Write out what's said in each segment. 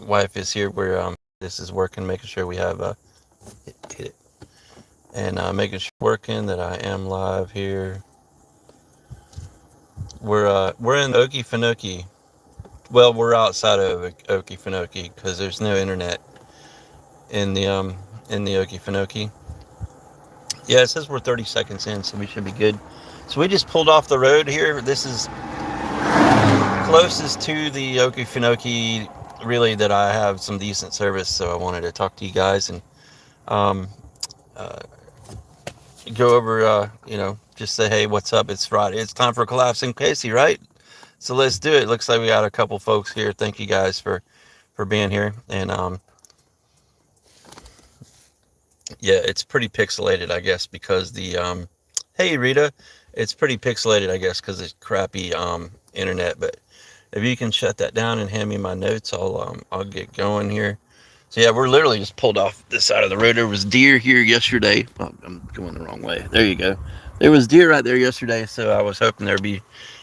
wife is here where this is working, making sure we have hit it, and making sure working that I am live here. We're in Okefenokee. Well, we're outside of Okefenokee because there's no internet in the Okefenokee. Yeah, it says we're 30 seconds in, so we should be good. So we just pulled off the road here. This is closest to the Okefenokee really that I have some decent service, so I wanted to talk to you guys and um, uh, go over, just say, hey, what's up? It's Friday. It's time for Collapsing Casey, right? So let's do it. Looks like we got a couple folks here. Thank you guys for being here. And yeah, it's pretty pixelated, I guess, because hey Rita, it's pretty pixelated, I guess, because it's crappy internet. But if you can shut that down and hand me my notes, I'll get going here. So yeah, we're literally just pulled off this side of the road. There was deer here yesterday. Oh, I'm going the wrong way. There you go. There was deer right there yesterday, so I was hoping there'd be,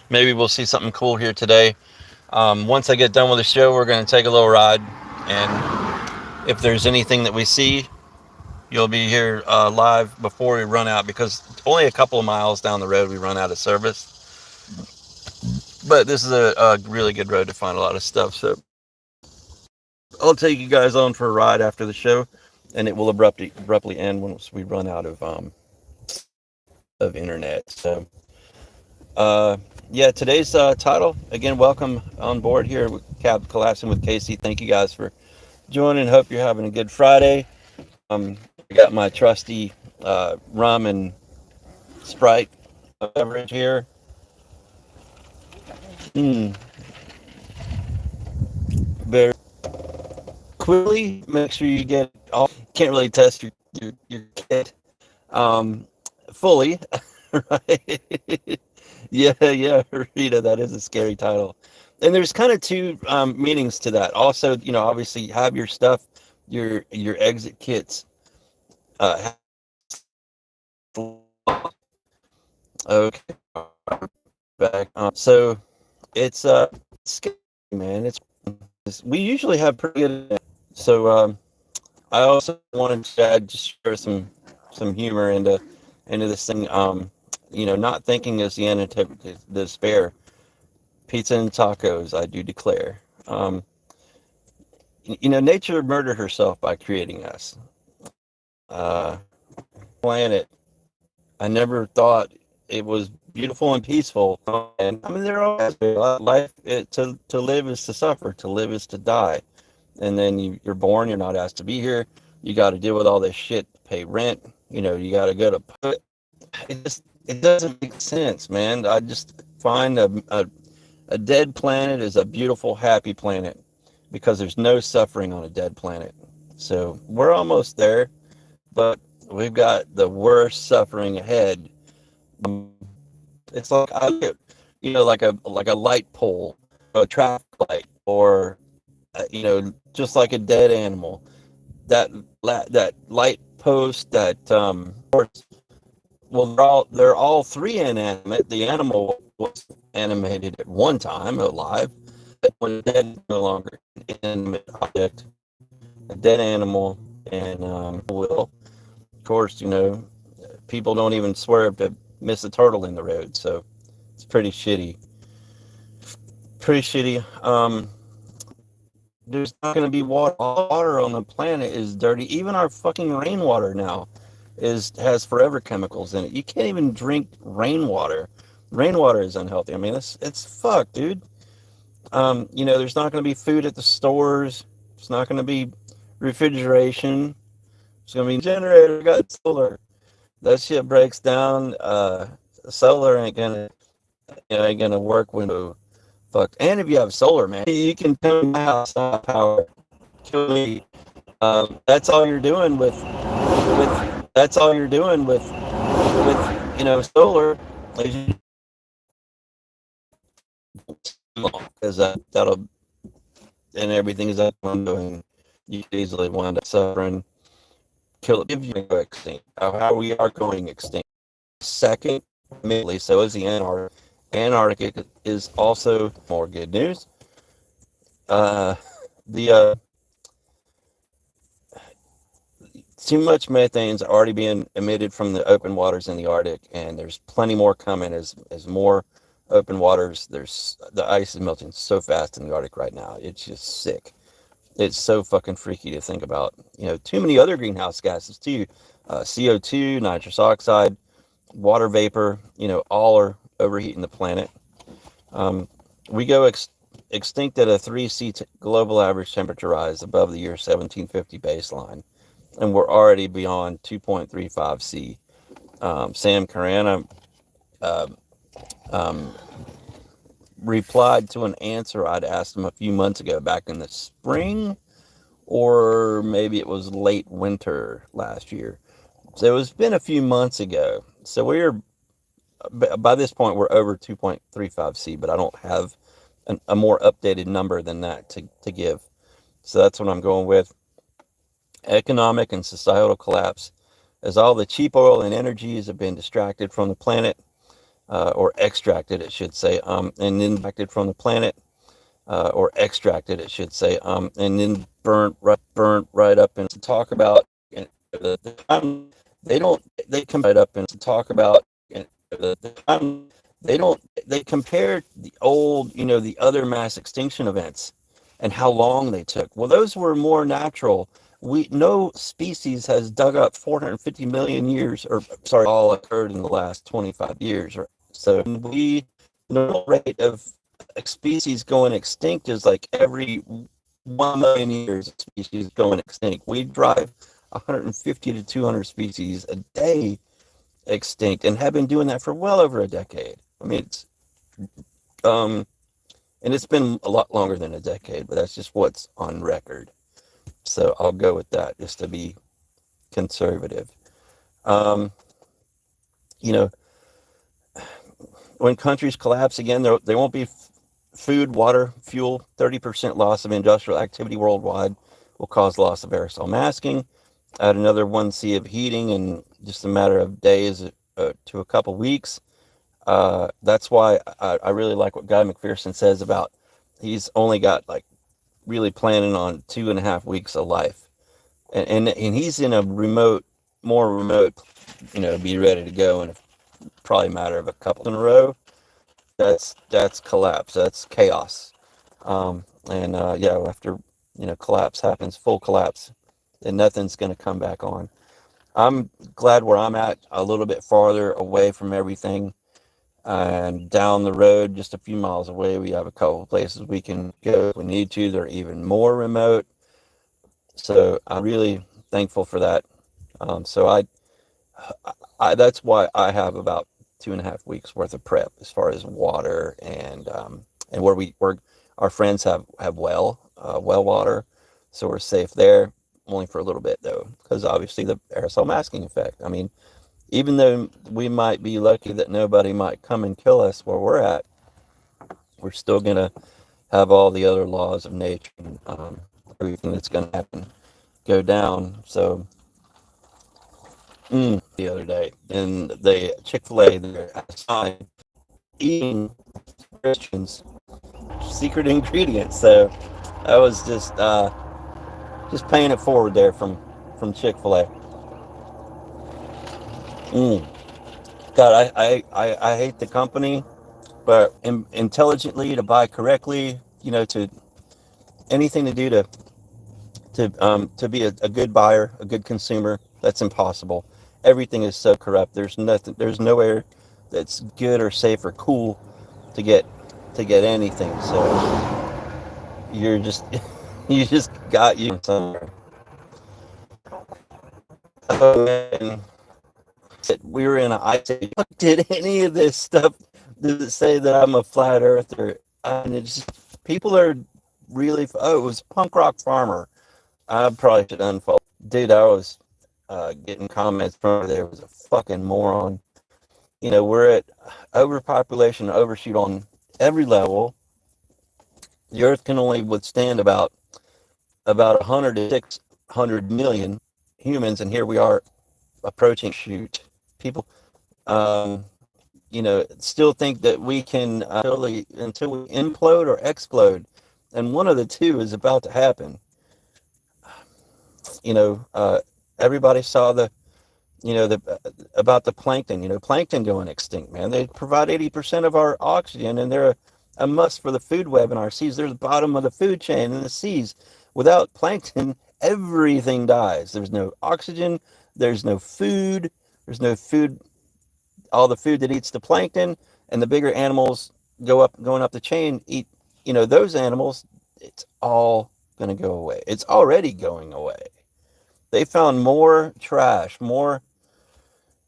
maybe we'll see something cool here today. Once I get done with the show, we're going to take a little ride, and if there's anything that we see, you'll be here live before we run out, because only a couple of miles down the road we run out of service. But this is a really good road to find a lot of stuff, so I'll take you guys on for a ride after the show, and it will abruptly end once we run out of internet. So yeah, today's title, again, welcome on board here with Collapsing with Casey. Thank you guys for joining. Hope you're having a good Friday. I got my trusty rum and Sprite beverage here. Very quickly, make sure you get all. Can't really test your kit fully, right? Yeah, Rita, that is a scary title. And there's kind of two meanings to that. Also, obviously have your stuff, your exit kits. Okay, back. So it's scary, man. We usually have pretty good. So I also wanted to add, just share some humor into this thing. Not thinking is the antidote to despair. Pizza and tacos, I do declare. Nature murdered herself by creating us. Planet. I never thought it was beautiful and peaceful. And I mean, there always life. To live is to suffer. To live is to die. And then you're born. You're not asked to be here. You got to deal with all this shit. Pay rent. You got to go to. It doesn't make sense, man. I just find a dead planet is a beautiful, happy planet, because there's no suffering on a dead planet. So we're almost there, but we've got the worst suffering ahead. It's like like a light pole, a traffic light, or just like a dead animal. That light post, that well, they're all three inanimate. The animal was animated at one time, alive, but when dead, no longer an inanimate object, a dead animal, and will. Of course, people don't even swerve to miss a turtle in the road, so it's pretty shitty. Pretty shitty. There's not going to be water. All water on the planet is dirty. Even our fucking rainwater now has forever chemicals in it. You can't even drink rainwater. Rainwater is unhealthy. I mean, it's fucked, dude. There's not going to be food at the stores. It's not going to be refrigeration. It's going to be generator. Got solar. That shit breaks down. Solar ain't gonna work when fucked. And if you have solar, man, you can come to my house, power. Kill me. That's all you're doing with that's all you're doing with solar. Because that'll, and everything is up and you can easily wind up suffering. Kill it if you go extinct. How we are going extinct. Second, immediately, so is the Antarctic. Antarctic is also more good news. The too much methane's already being emitted from the open waters in the Arctic, and there's plenty more coming as more open waters. There's the ice is melting so fast in the Arctic right now. It's just sick. It's so fucking freaky to think about. Too many other greenhouse gases too. CO2, nitrous oxide, water vapor. All are overheating the planet. Um, we go extinct at a 3C global average temperature rise above the year 1750 baseline, and we're already beyond 2.35 C. Sam Carana uh, um, replied to an answer I'd asked him a few months ago, back in the spring, or maybe it was late winter last year. So it's been a few months ago. So by this point, we're over 2.35 C, but I don't have a more updated number than that to give. So that's what I'm going with. Economic and societal collapse, as all the cheap oil and energies have been distracted from the planet, or extracted, it should say, and then extracted from the planet, or extracted, it should say, and then burnt right up. And to talk about the time they don't they come right up and to talk about the time they compare the old, the other mass extinction events and how long they took. Well, those were more natural. No species has dug up 450 million years, or sorry, all occurred in the last 25 years. Or so the normal rate of a species going extinct is like every 1 million years, a species going extinct. We drive 150 to 200 species a day extinct, and have been doing that for well over a decade. I mean, um, and it's been a lot longer than a decade, but that's just what's on record. So I'll go with that just to be conservative. Um, you know, when countries collapse again, there won't be food, water, fuel. 30% loss of industrial activity worldwide will cause loss of aerosol masking. Add another 1C of heating in just a matter of days to a couple weeks. That's why I really like what Guy McPherson says about he's only got like really planning on 2.5 weeks of life. And he's in a more remote, be ready to go in a probably matter of a couple in a row. That's collapse. That's chaos. And yeah, after collapse happens, full collapse, then nothing's going to come back on. I'm glad where I'm at, a little bit farther away from everything, and down the road, just a few miles away, we have a couple of places we can go if we need to. They're even more remote. So I'm really thankful for that. So that's why I have about 2.5 weeks worth of prep as far as water, and where our friends have well water, so we're safe there. Only for a little bit though, because obviously the aerosol masking effect. I mean, even though we might be lucky that nobody might come and kill us where we're at, we're still gonna have all the other laws of nature, and everything that's gonna happen go down. So the other day in the Chick-fil-A, they're outside eating Christians secret ingredients. So I was just paying it forward there from Chick-fil-A. mm. God, I hate the company, but intelligently, to buy correctly, to anything to do to be a good buyer, a good consumer, that's impossible. Everything is so corrupt. There's nowhere that's good or safe or cool to get anything. So you're just you just got you somewhere. Oh man, we were in an ice age. Did any of this stuff, does it say that I'm a flat earther? And it's just, people are really, oh, it was Punk Rock Farmer. I probably should unfollow. Dude, I was getting comments from there. Was a fucking moron. We're at overpopulation, overshoot on every level. The Earth can only withstand about 100 to 600 million humans, and here we are approaching shoot. People, um, still think that we can until we implode or explode, and one of the two is about to happen. You know, uh, Everybody saw the, about the plankton. Plankton going extinct, man. They provide 80% of our oxygen, and they're a must for the food web in our seas. They're the bottom of the food chain in the seas. Without plankton, everything dies. There's no oxygen. There's no food. There's no food. All the food that eats the plankton, and the bigger animals going up the chain eat. Those animals. It's all going to go away. It's already going away. They found more trash, more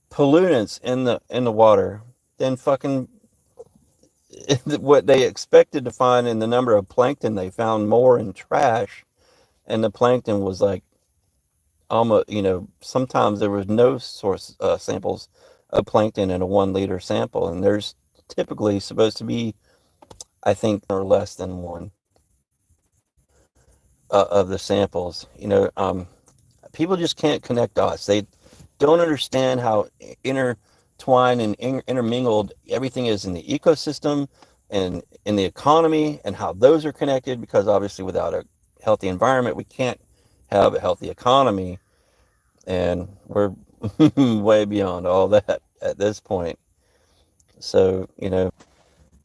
pollutants in the water than fucking what they expected to find in the number of plankton. They found more in trash, and the plankton was like almost, sometimes there was no source samples of plankton in a 1 liter sample, and there's typically supposed to be, I think, or less than one of the samples. People just can't connect dots. They don't understand how intertwined and intermingled everything is in the ecosystem and in the economy, and how those are connected, because obviously without a healthy environment we can't have a healthy economy, and we're way beyond all that at this point. So,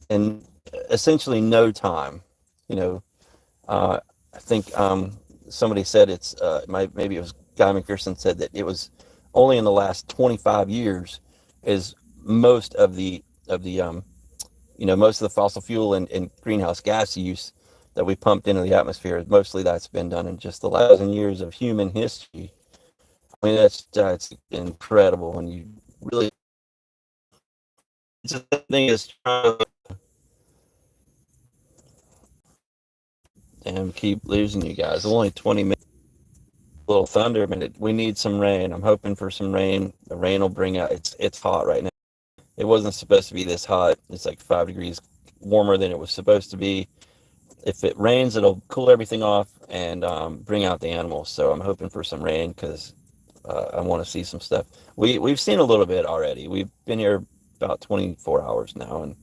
in essentially no time, you know uh, I think somebody said maybe it was Guy McPherson said that it was only in the last 25 years is most of the fossil fuel and greenhouse gas use that we pumped into the atmosphere. Mostly that's been done in just the last 1,000 years of human history. I mean, that's incredible when you really. It's the thing is trying to damn keep losing you guys. Only 20 minutes. Little thunder, but we need some rain. I'm hoping for some rain. The rain will bring out. It's hot right now. It wasn't supposed to be this hot. It's like 5 degrees warmer than it was supposed to be. If it rains, it'll cool everything off and bring out the animals. So I'm hoping for some rain because I want to see some stuff. We've seen a little bit already. We've been here about 24 hours now, and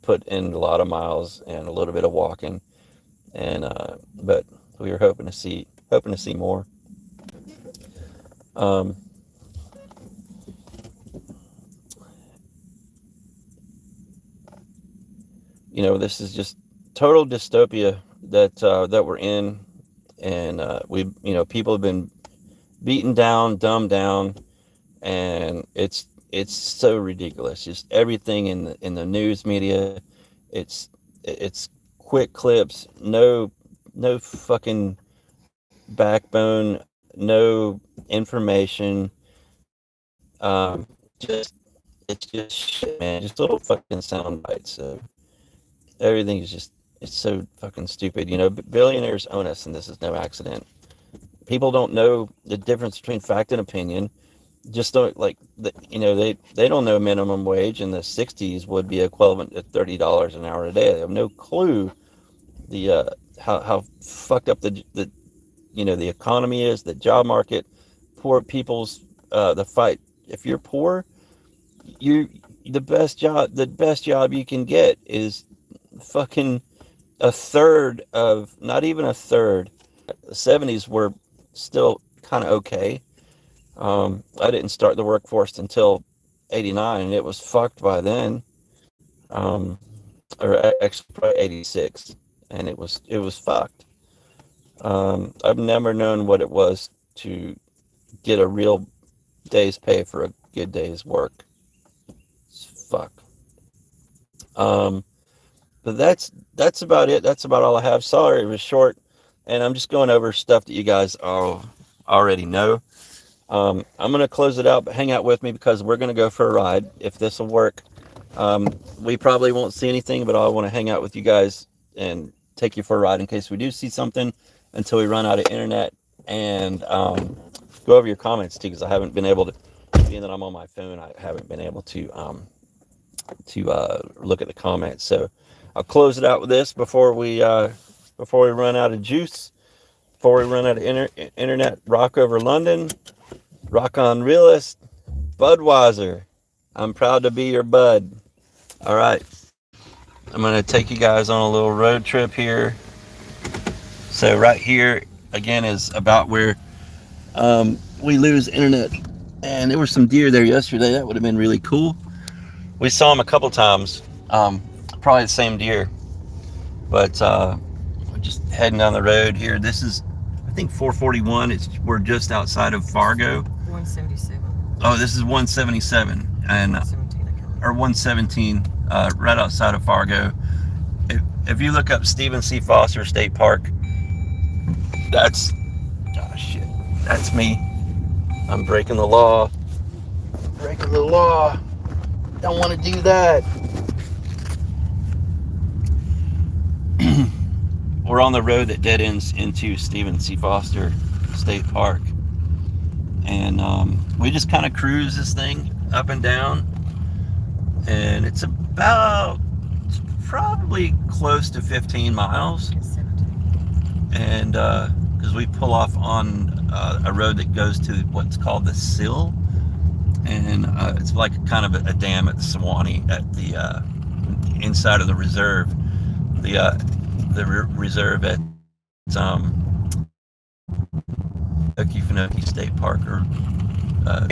put in a lot of miles and a little bit of walking. And but we were hoping to see more. Um, this is just total dystopia that we're in, and people have been beaten down, dumbed down, and it's so ridiculous. Just everything in the news media, it's quick clips, no fucking backbone, no information. Just it's just shit, man. Just little fucking sound bites. So everything is just it's so fucking stupid. Billionaires own us, and this is no accident. People don't know the difference between fact and opinion. Just don't like they don't know minimum wage in the '60s would be equivalent to $30 an hour a day. They have no clue the how fucked up the economy is, the job market, poor people's the fight. If you're poor, you the best job you can get is fucking a third of, not even a third. The '70s were still kind of okay. I didn't start the workforce until '89, and it was fucked by then. Um, or actually probably '86, and it was fucked. I've never known what it was to get a real day's pay for a good day's work. It's fuck. Um, but that's about it. That's about all I have. Sorry it was short, and I'm just going over stuff that you guys all already know. I'm gonna close it out, but hang out with me because we're gonna go for a ride. If this will work, we probably won't see anything, but I want to hang out with you guys and take you for a ride in case we do see something until we run out of internet, and go over your comments too, because I haven't been able to, being that I'm on my phone, I haven't been able to look at the comments. So I'll close it out with this before we run out of juice, before we run out of internet. Rock over London, rock on realist, Budweiser. I'm proud to be your bud. All right, I'm gonna take you guys on a little road trip here. So right here again is about where we lose internet. And there were some deer there yesterday. That would have been really cool. We saw them a couple times. Probably the same deer. But we're just heading down the road here. This is, I think, 441. We're just outside of Fargo. 177. Oh, this is 177 and 117, or 117, right outside of Fargo. If you look up Stephen C. Foster State Park, that's shit. That's me. I'm breaking the law. Breaking the law. Don't want to do that. We're on the road that dead ends into Stephen C. Foster State Park. And we just kind of cruise this thing up and down. And it's probably close to 15 miles. It's 17. And because we pull off on a road that goes to what's called the Sill. And it's like kind of a dam at the Sewanee, at the inside of the reserve. The reserve at Okefenokee State Park, or